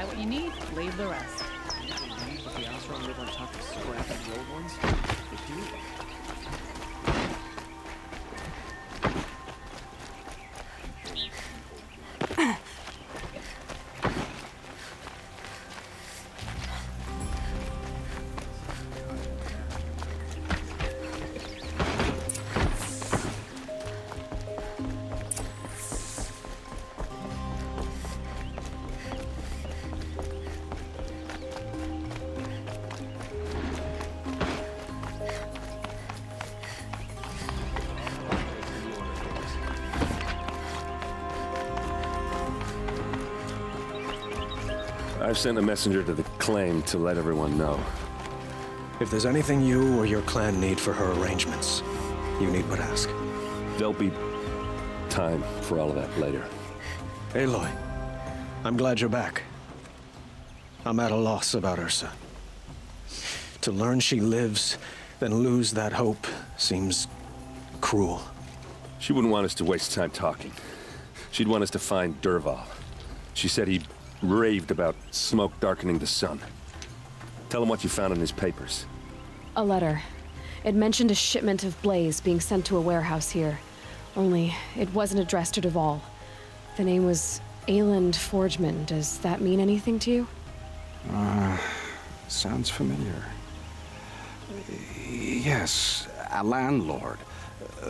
buy what you need, leave the rest. Indeed, but the Oseram live on top of scrapping the old ones? They do. I've sent a messenger to the claim to let everyone know. If there's anything you or your clan need for her arrangements, you need but ask. There'll be time for all of that later. Aloy, I'm glad you're back. I'm at a loss about Ursa. To learn she lives, then lose that hope seems cruel. She wouldn't want us to waste time talking. She'd want us to find Dervahl. She said he raved about smoke darkening the sun. Tell him what you found in his papers. A letter. It mentioned a shipment of blaze being sent to a warehouse here. Only, it wasn't addressed to Dervahl. The name was Ayland Forgeman. Does that mean anything to you? Sounds familiar. Yes, a landlord.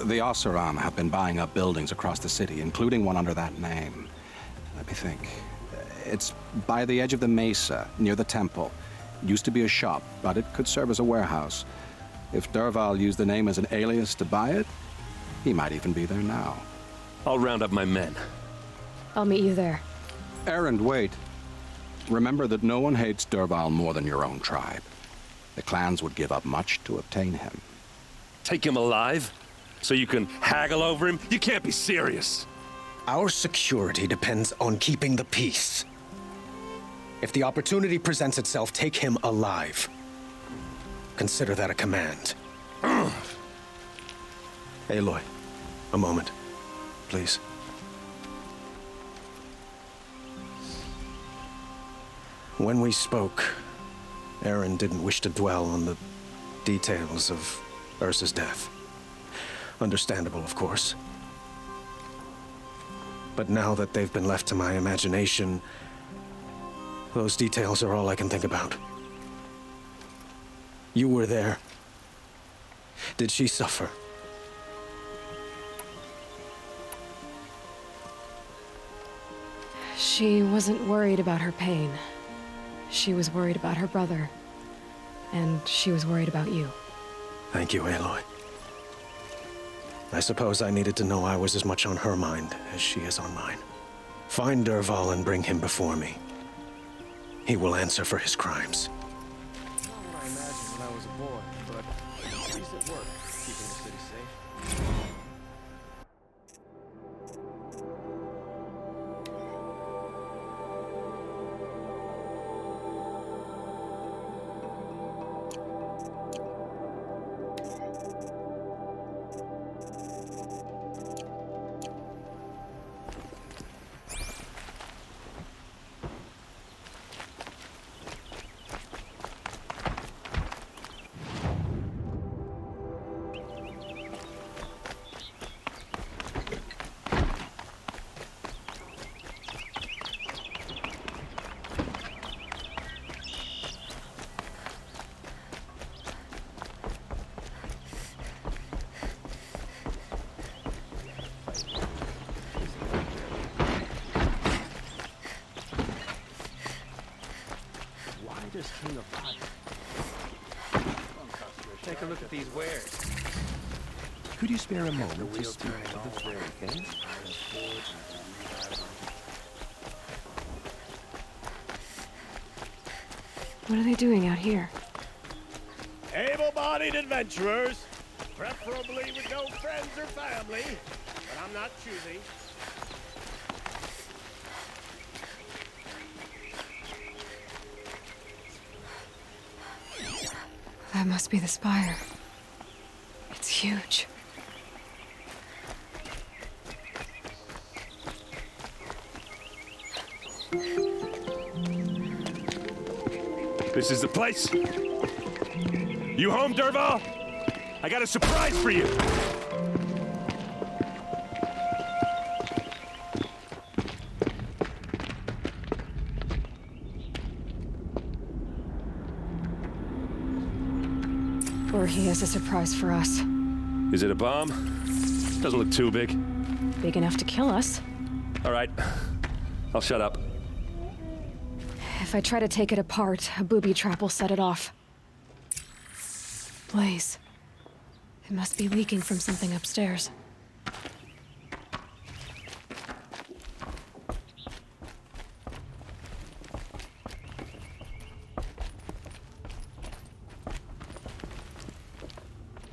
The Oseram have been buying up buildings across the city, including one under that name. Let me think. It's by the edge of the mesa, near the temple. Used to be a shop, but it could serve as a warehouse. If Dervahl used the name as an alias to buy it, he might even be there now. I'll round up my men. I'll meet you there. Erend, wait. Remember that no one hates Dervahl more than your own tribe. The clans would give up much to obtain him. Take him alive? So you can haggle over him? You can't be serious. Our security depends on keeping the peace. If the opportunity presents itself, take him alive. Consider that a command. Aloy, a moment, please. When we spoke, Erend didn't wish to dwell on the details of Ursa's death. Understandable, of course. But now that they've been left to my imagination, those details are all I can think about. You were there. Did she suffer? She wasn't worried about her pain. She was worried about her brother. And she was worried about you. Thank you, Aloy. I suppose I needed to know I was as much on her mind as she is on mine. Find Dervahl and bring him before me. He will answer for his crimes. Not what I imagined when I was a boy, but decent work keeping the city safe. King of Fire. Take a look at these wares. Could you spare a moment to speak of the very thing? What are they doing out here? Able-bodied adventurers, preferably with no friends or family, but I'm not choosy. That must be the spire. It's huge. This is the place. You home, Dervahl? I got a surprise for you. Or he has a surprise for us. Is it a bomb? Doesn't look too big. Big enough to kill us. All right. I'll shut up. If I try to take it apart, a booby trap will set it off. Blaze. It must be leaking from something upstairs.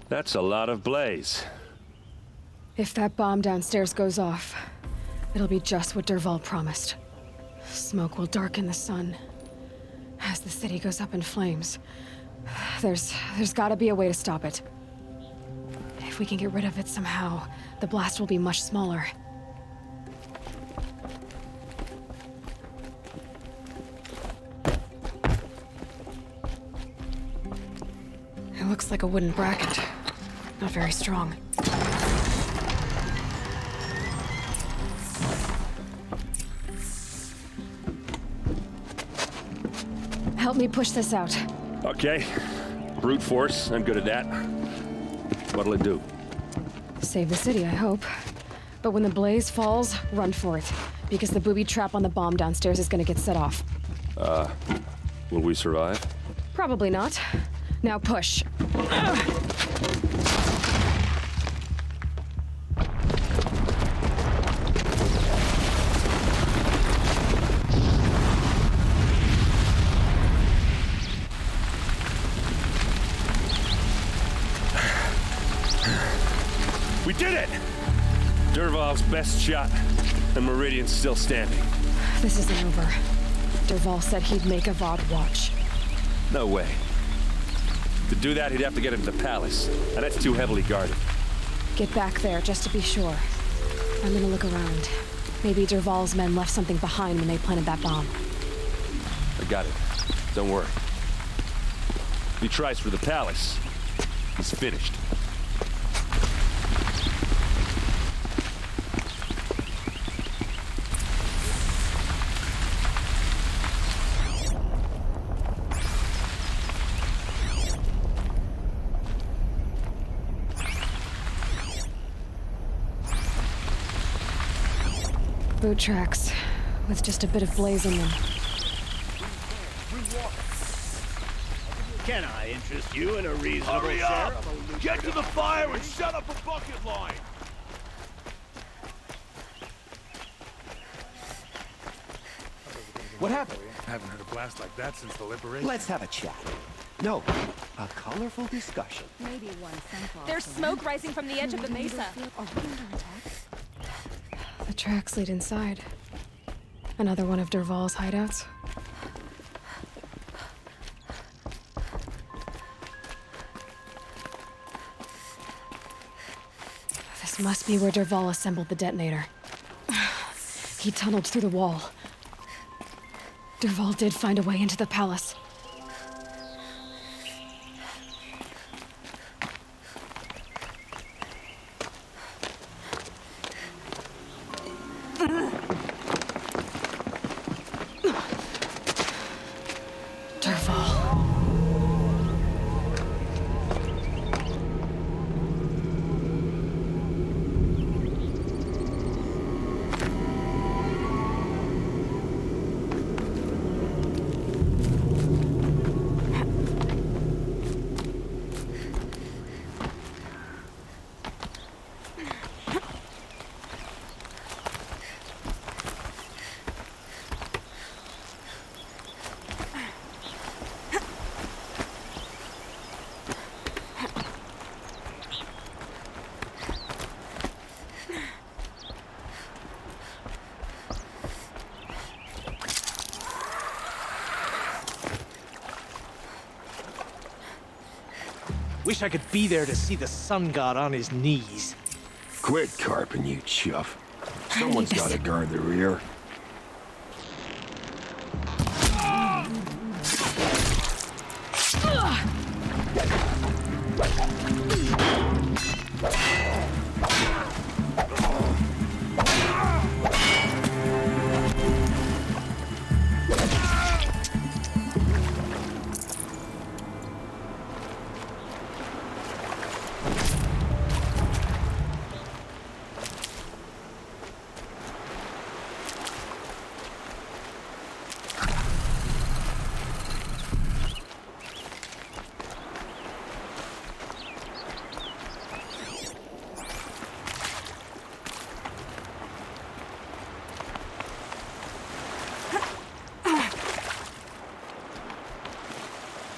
That's a lot of blaze. If that bomb downstairs goes off, it'll be just what Dervahl promised. Smoke will darken the sun. As the city goes up in flames, there's gotta be a way to stop it. If we can get rid of it somehow, the blast will be much smaller. It looks like a wooden bracket. Not very strong. Help me push this out. Okay. Brute force. I'm good at that. What'll it do? Save the city, I hope. But when the blaze falls, run for it. Because the booby trap on the bomb downstairs is gonna get set off. Will we survive? Probably not. Now push. We did it! Dervahl's best shot, and Meridian's still standing. This isn't over. Dervahl said he'd make Avad watch. No way. To do that, he'd have to get into the palace, and that's too heavily guarded. Get back there, just to be sure. I'm gonna look around. Maybe Dervahl's men left something behind when they planted that bomb. I got it. Don't worry. If he tries for the palace, he's finished. Boot tracks, with just a bit of blaze in them. Can I interest you in a reasonable Hurry share up! of a Get to the fire and set up a bucket line! What happened? I haven't heard a blast like that since the liberation. Let's have a chat. No, a colorful discussion. Maybe one sunflower. There's smoke rising from the edge of the mesa. The tracks lead inside. Another one of Dervahl's hideouts. This must be where Dervahl assembled the detonator. He tunneled through the wall. Dervahl did find a way into the palace. Dervahl. Wish I could be there to see the sun god on his knees. Quit carping, you chuff. Someone's got to guard the rear.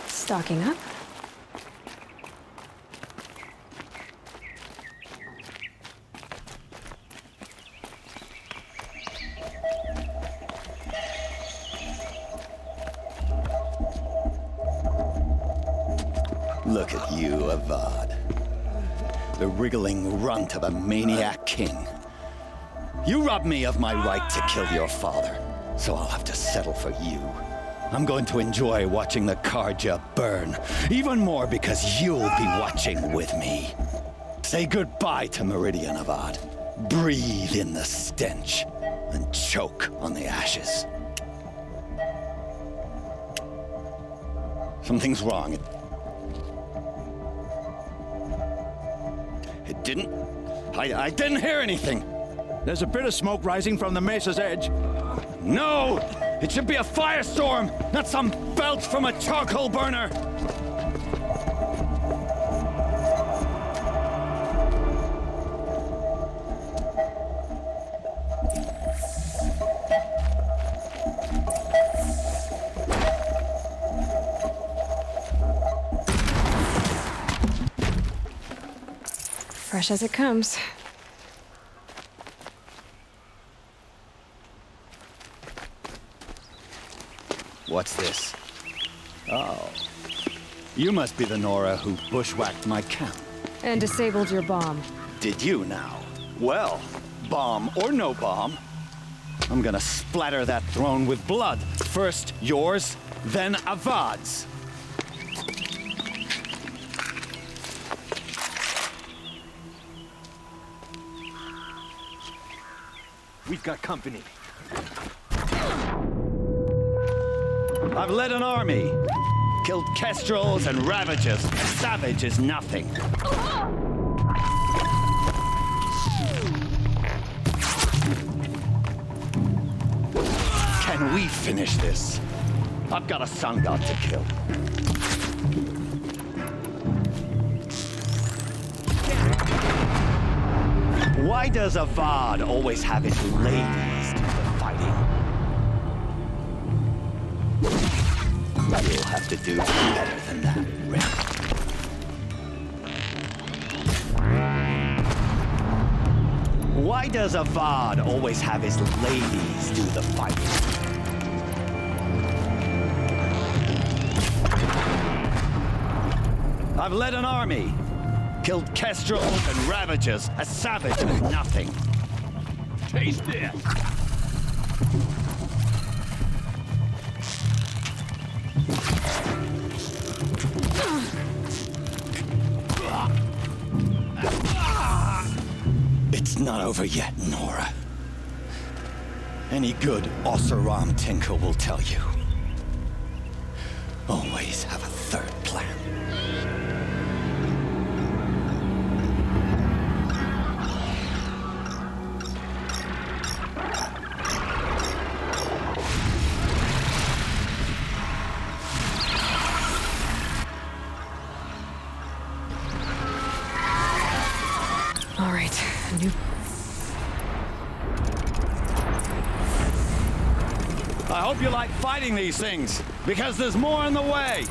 Stocking up. Look at you, Avad. The wriggling runt of a maniac king. You robbed me of my right to kill your father, so I'll have to settle for you. I'm going to enjoy watching the Carja burn, even more because you'll be watching with me. Say goodbye to Meridian, Avad. Breathe in the stench, and choke on the ashes. Something's wrong. It didn't... I didn't hear anything. There's a bit of smoke rising from the mesa's edge. No! It should be a firestorm, not some belch from a charcoal burner! Fresh as it comes. What's this? Oh. You must be the Nora who bushwhacked my camp. And disabled your bomb. Did you now? Well, bomb or no bomb, I'm gonna splatter that throne with blood. First yours, then Avad's. We've got company. I've led an army. Killed kestrels and ravagers. A savage is nothing. Can we finish this? I've got a sun god to kill. Why does Avad always have his ladies do the fighting? You'll have to do better than that, Ren. Why does Avad always have his ladies do the fighting? I've led an army. Killed kestrels and ravagers. A savage is nothing. Taste it! It's not over yet, Nora. Any good Oseram tinker will tell you. Always have a third plan. All right, new. I hope you like fighting these things, because there's more in the way.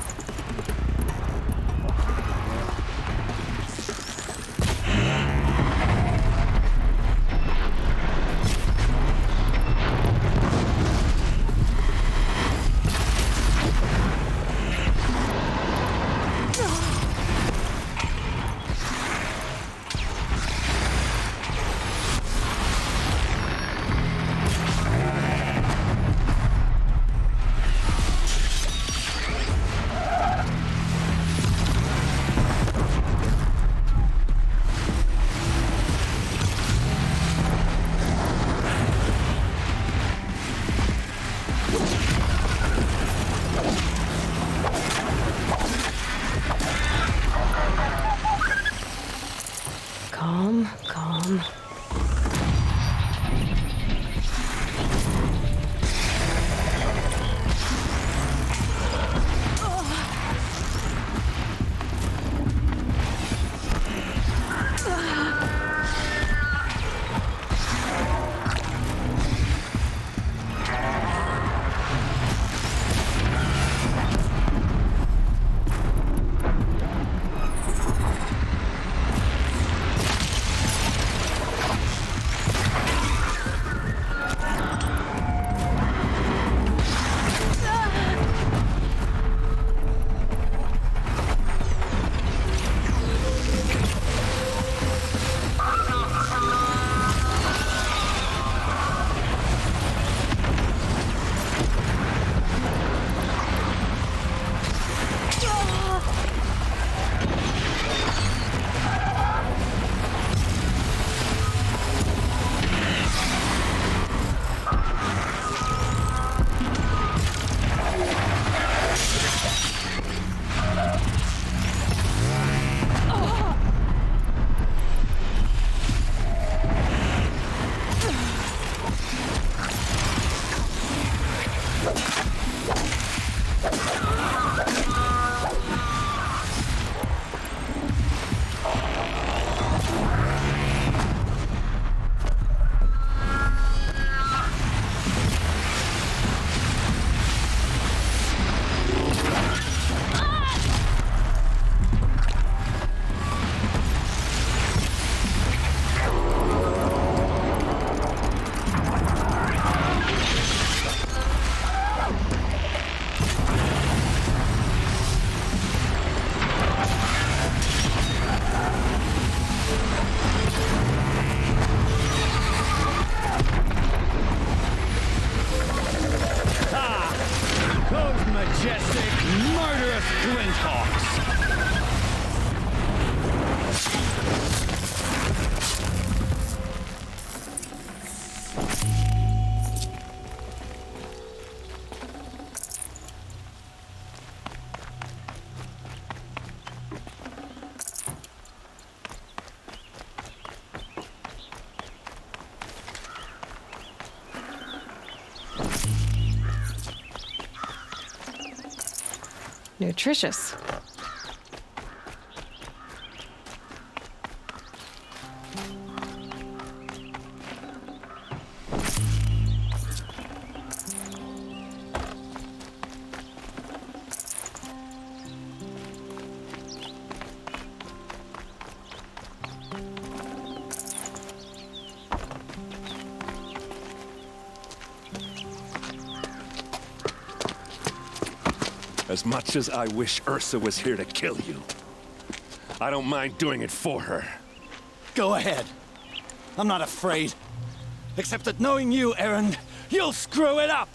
nutritious. As much as I wish Ursa was here to kill you, I don't mind doing it for her. Go ahead. I'm not afraid. Except that knowing you, Erend, you'll screw it up!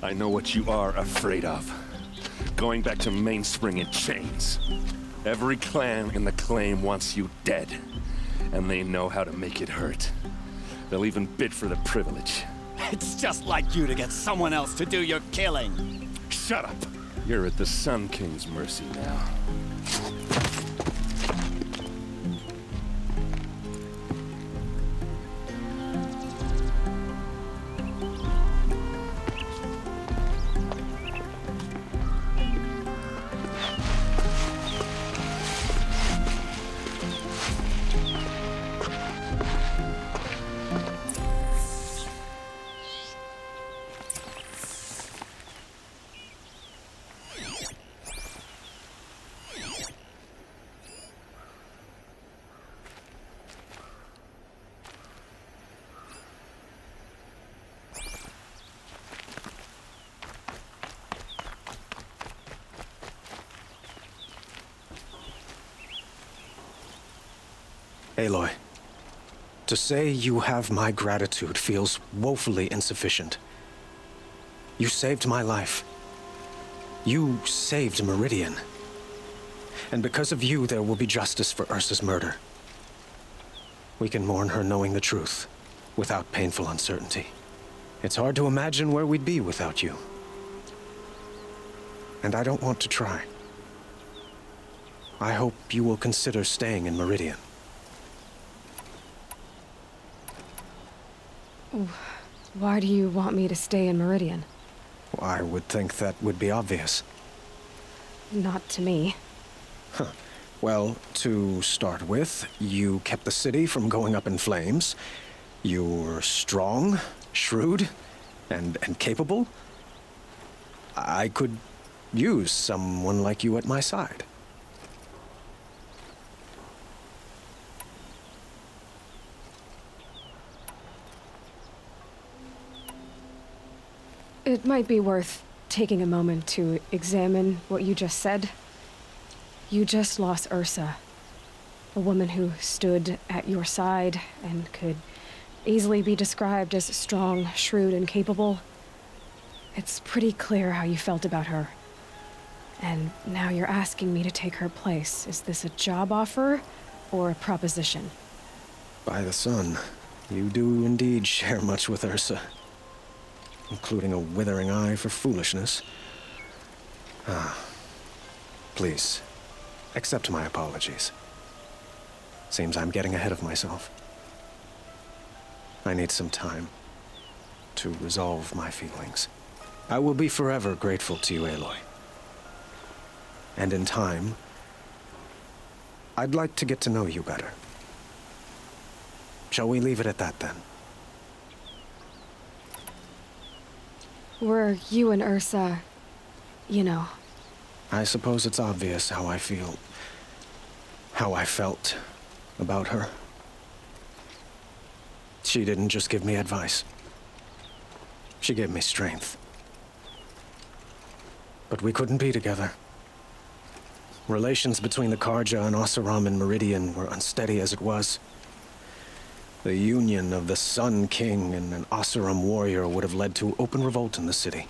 I know what you are afraid of. Going back to Mainspring in chains. Every clan in the claim wants you dead. And they know how to make it hurt. They'll even bid for the privilege. It's just like you to get someone else to do your killing. Shut up! You're at the Sun King's mercy now. Aloy, to say you have my gratitude feels woefully insufficient. You saved my life. You saved Meridian. And because of you, there will be justice for Ursa's murder. We can mourn her knowing the truth, without painful uncertainty. It's hard to imagine where we'd be without you. And I don't want to try. I hope you will consider staying in Meridian. Why do you want me to stay in Meridian? I would think that would be obvious. Not to me. Huh. Well, to start with, you kept the city from going up in flames. You were strong, shrewd, and capable. I could use someone like you at my side. It might be worth taking a moment to examine what you just said. You just lost Ursa, a woman who stood at your side and could easily be described as strong, shrewd, and capable. It's pretty clear how you felt about her. And now you're asking me to take her place. Is this a job offer or a proposition? By the sun, you do indeed share much with Ursa. Including a withering eye for foolishness. Please, accept my apologies. Seems I'm getting ahead of myself. I need some time to resolve my feelings. I will be forever grateful to you, Aloy. And in time, I'd like to get to know you better. Shall we leave it at that, then? Were you and Ursa, you know? I suppose it's obvious how I feel. How I felt about her. She didn't just give me advice. She gave me strength. But we couldn't be together. Relations between the Carja and Oseram and Meridian were unsteady as it was. The union of the Sun King and an Oseram warrior would have led to open revolt in the city.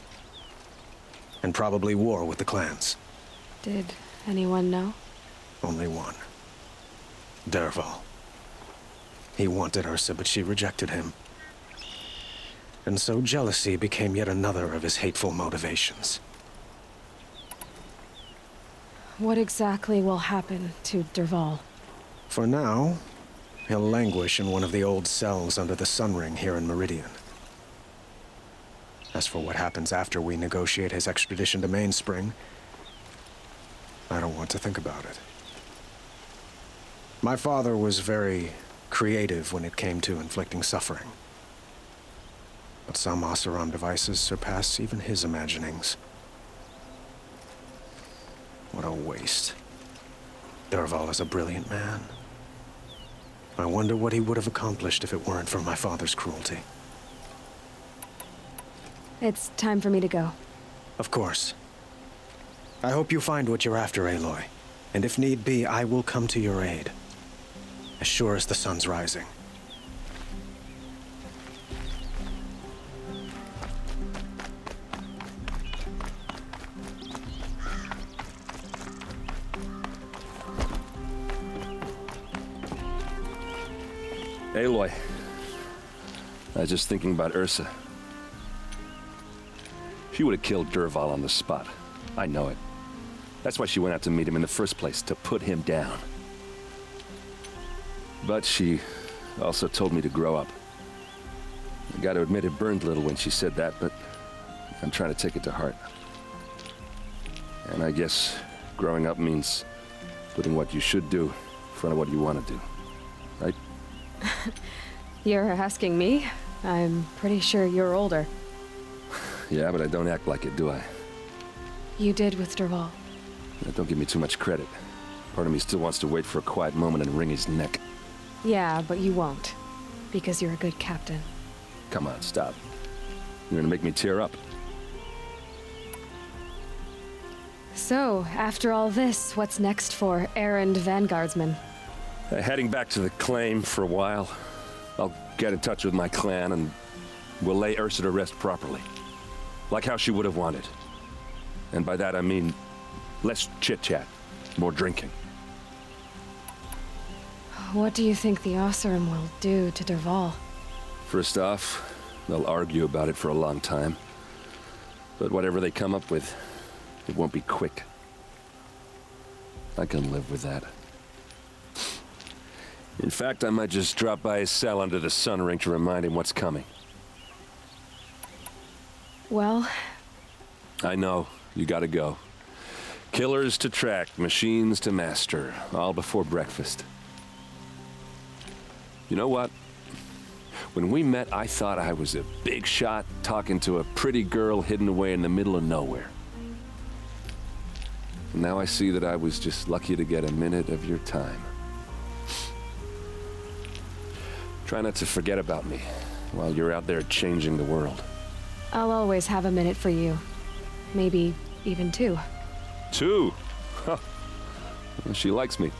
And probably war with the clans. Did anyone know? Only one. Dervahl. He wanted Ursa, but she rejected him. And so jealousy became yet another of his hateful motivations. what exactly will happen to Derval? For now, he'll languish in one of the old cells under the Sun Ring here in Meridian. As for what happens after we negotiate his extradition to Mainspring, I don't want to think about it. My father was very creative when it came to inflicting suffering. But some Oseram devices surpass even his imaginings. What a waste. Derval is a brilliant man. I wonder what he would have accomplished if it weren't for my father's cruelty. It's time for me to go. Of course. I hope you find what you're after, Aloy. And if need be, I will come to your aid. As sure as the sun's rising. Aloy, I was just thinking about Ursa. She would have killed Derval on the spot. I know it. That's why she went out to meet him in the first place, to put him down. But she also told me to grow up. I gotta admit it burned a little when she said that, but I'm trying to take it to heart. And I guess growing up means putting what you should do in front of what you want to do. Right? You're asking me? I'm pretty sure you're older. Yeah, but I don't act like it, do I? You did with Derval. Don't give me too much credit. Part of me still wants to wait for a quiet moment and wring his neck. Yeah, but you won't. Because you're a good captain. Come on, stop. You're gonna make me tear up. So, after all this, what's next for errand vanguardsman? Heading back to the claim for a while. I'll get in touch with my clan and we'll lay Ursa to rest properly. Like how she would have wanted. And by that I mean less chit-chat, more drinking. What do you think the Oseram will do to Derval? First off, they'll argue about it for a long time. But whatever they come up with, it won't be quick. I can live with that. In fact, I might just drop by his cell under the Sun Ring to remind him what's coming. Well... I know. You gotta go. Killers to track, machines to master, all before breakfast. You know what? When we met, I thought I was a big shot talking to a pretty girl hidden away in the middle of nowhere. And now I see that I was just lucky to get a minute of your time. Try not to forget about me while you're out there changing the world. I'll always have a minute for you. Maybe even two. Two? Huh. Well, she likes me.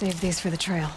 Save these for the trail.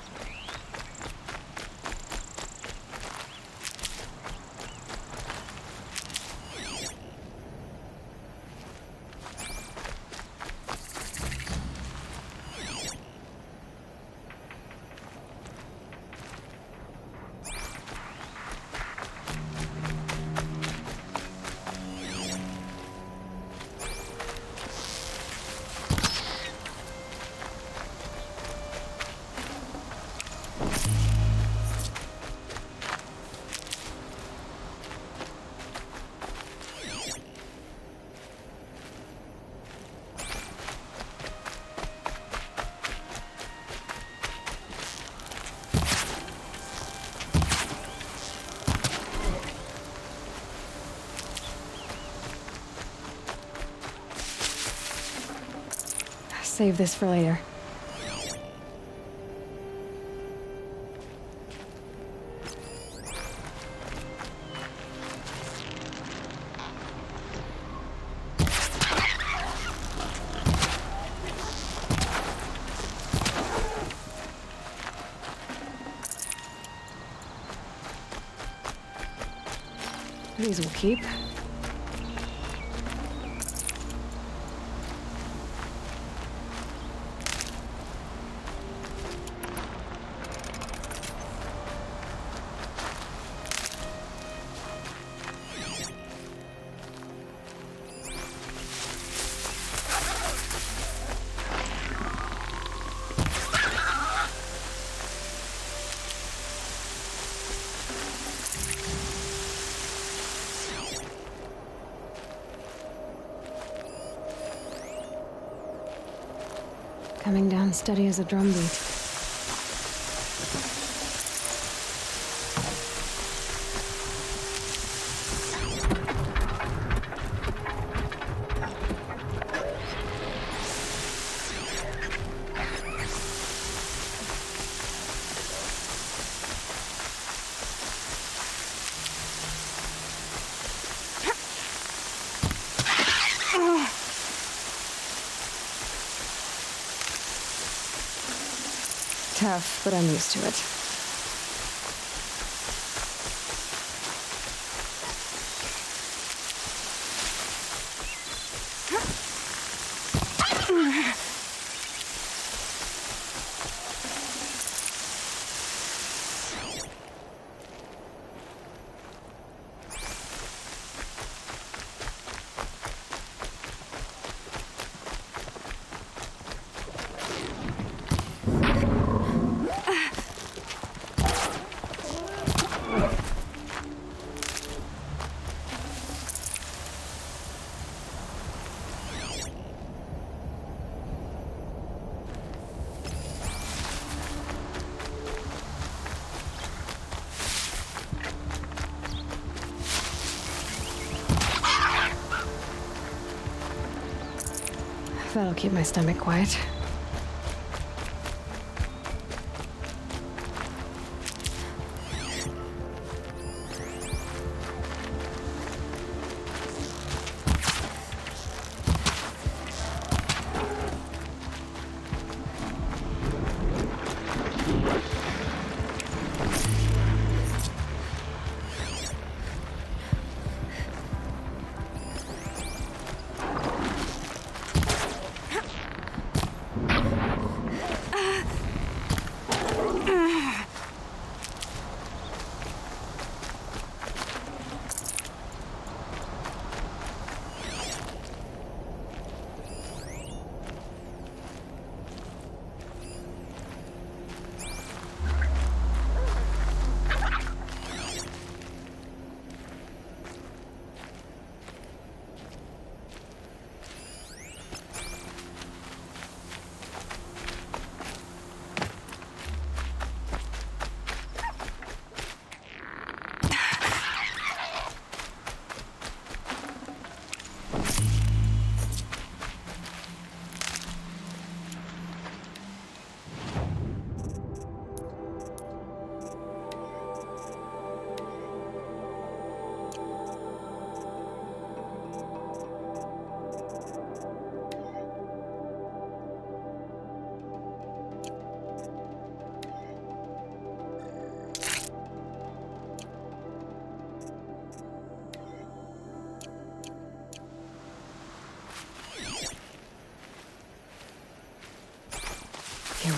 Save this for later. These will keep. Coming down steady as a drumbeat. Tough, but I'm used to it. That'll keep my stomach quiet.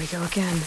we go again.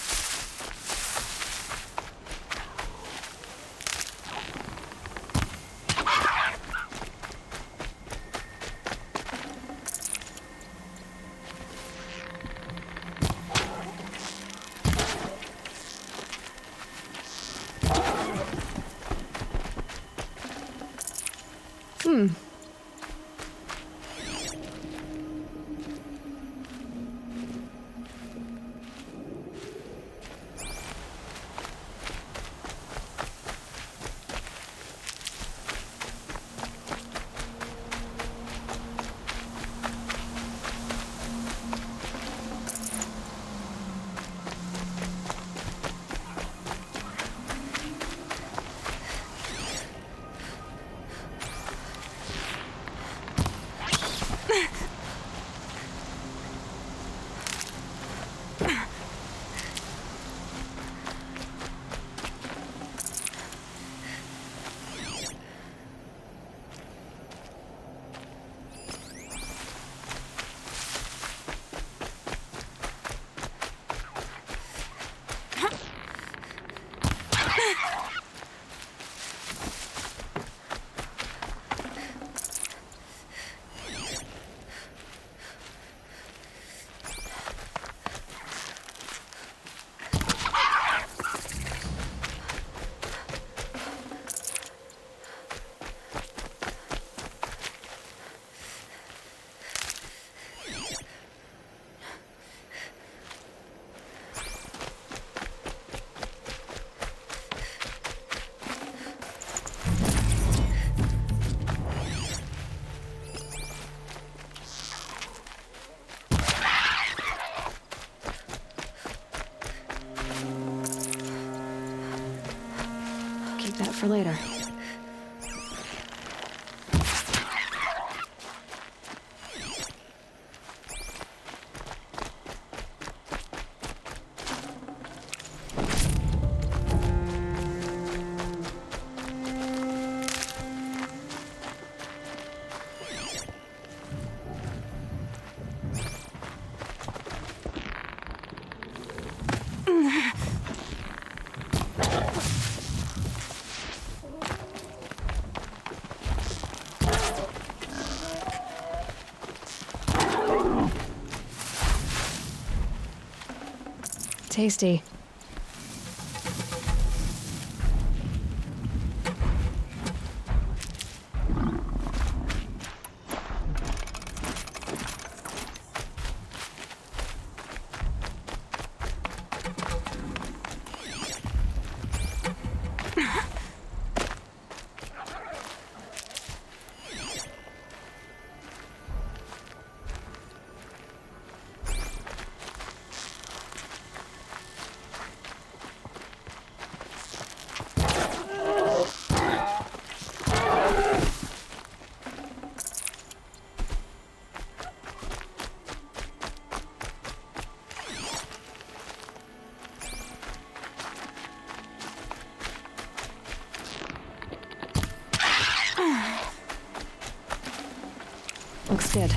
Keep that for later. Tasty. Looks good.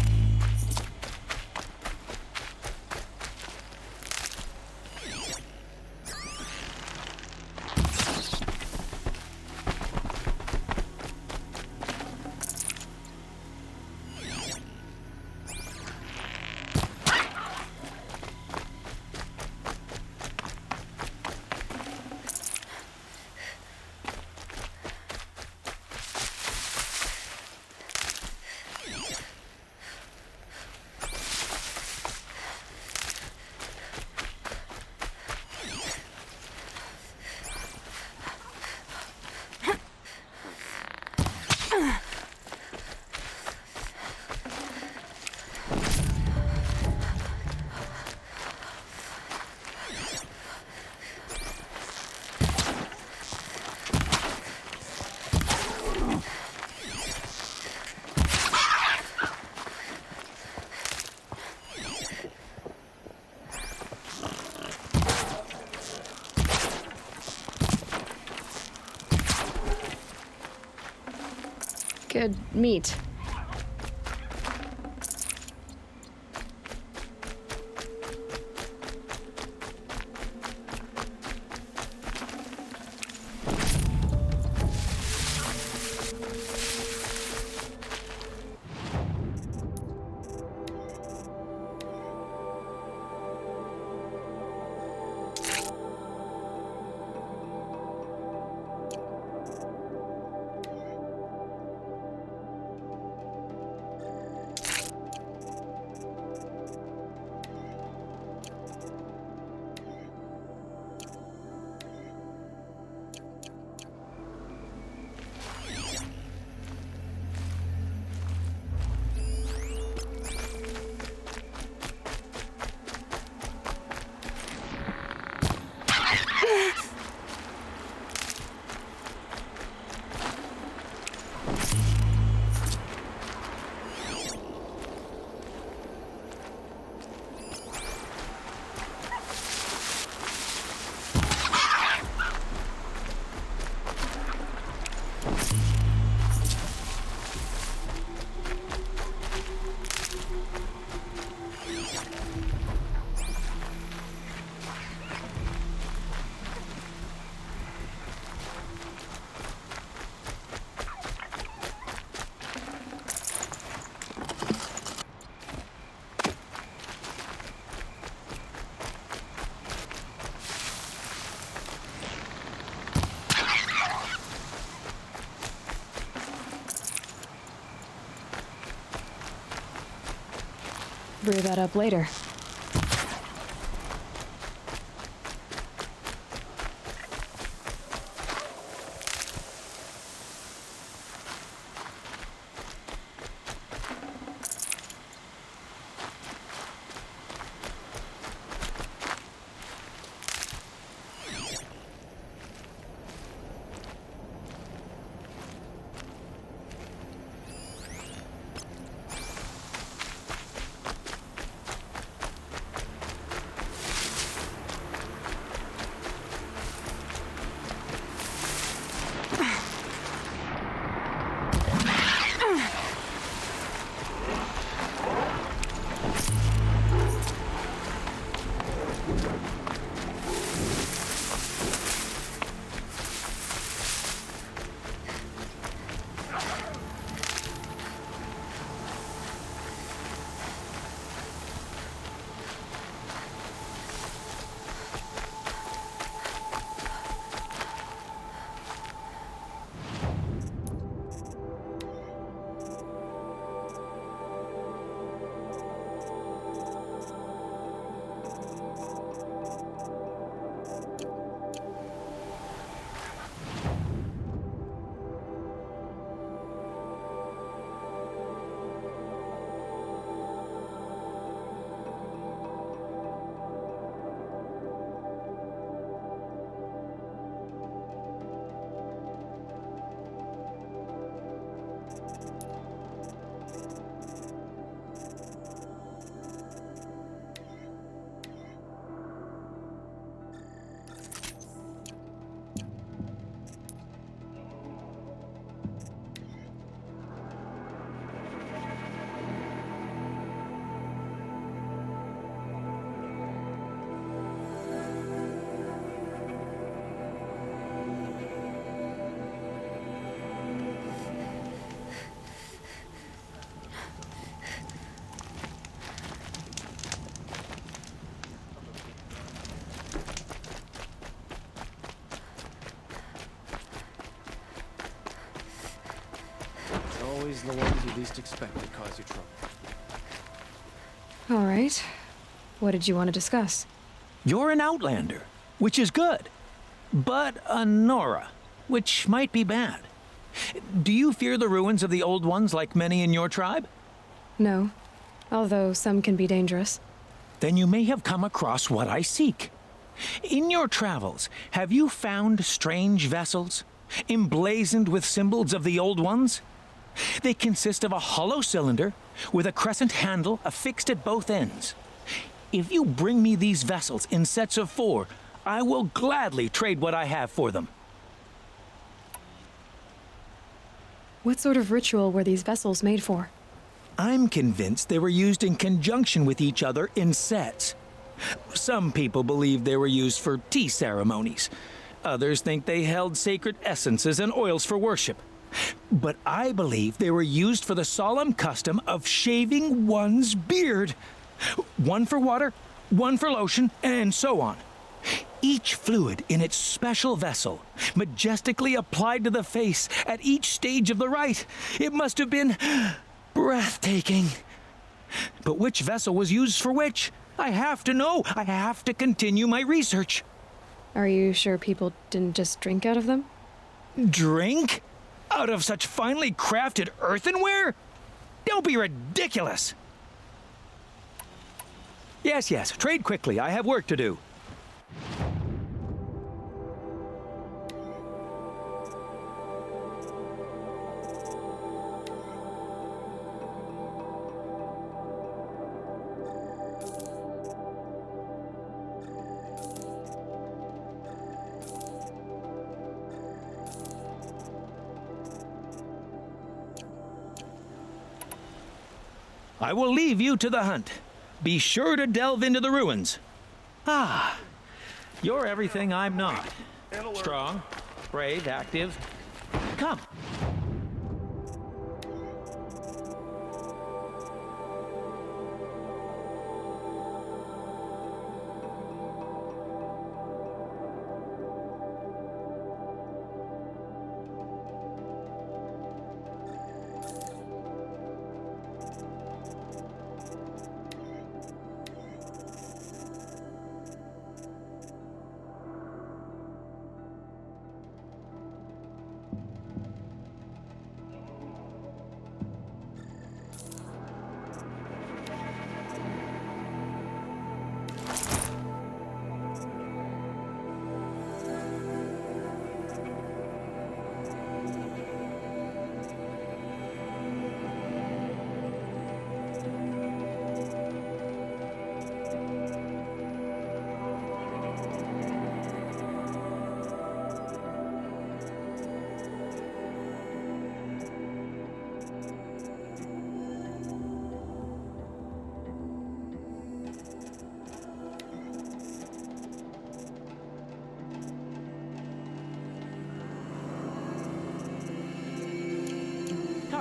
Good meat. brew that up later. Always the ones you least expect that cause you trouble. All right. What did you want to discuss? You're an outlander, which is good. But a Nora, which might be bad. Do you fear the ruins of the Old Ones like many in your tribe? No, although some can be dangerous. Then you may have come across what I seek. In your travels, have you found strange vessels, emblazoned with symbols of the Old Ones? They consist of a hollow cylinder with a crescent handle affixed at both ends. If you bring me these vessels in sets of 4, I will gladly trade what I have for them. What sort of ritual were these vessels made for? I'm convinced they were used in conjunction with each other in sets. Some people believe they were used for tea ceremonies. Others think they held sacred essences and oils for worship. But I believe they were used for the solemn custom of shaving one's beard. One for water, one for lotion, and so on. Each fluid in its special vessel, majestically applied to the face at each stage of the rite. It must have been breathtaking. But which vessel was used for which? I have to know. I have to continue my research. Are you sure people didn't just drink out of them? Drink? Out of such finely crafted earthenware? Don't be ridiculous! Yes, trade quickly. I have work to do. I will leave you to the hunt. Be sure to delve into the ruins. Ah, you're everything I'm not. Strong, brave, active. Come.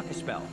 block a spell.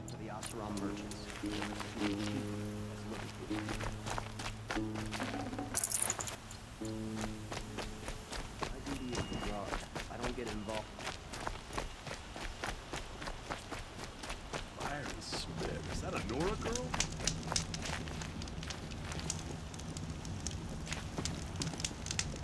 To the Oseram merchants. My duty is to guard. I don't get involved. Ironsmith. Is that a Nora girl?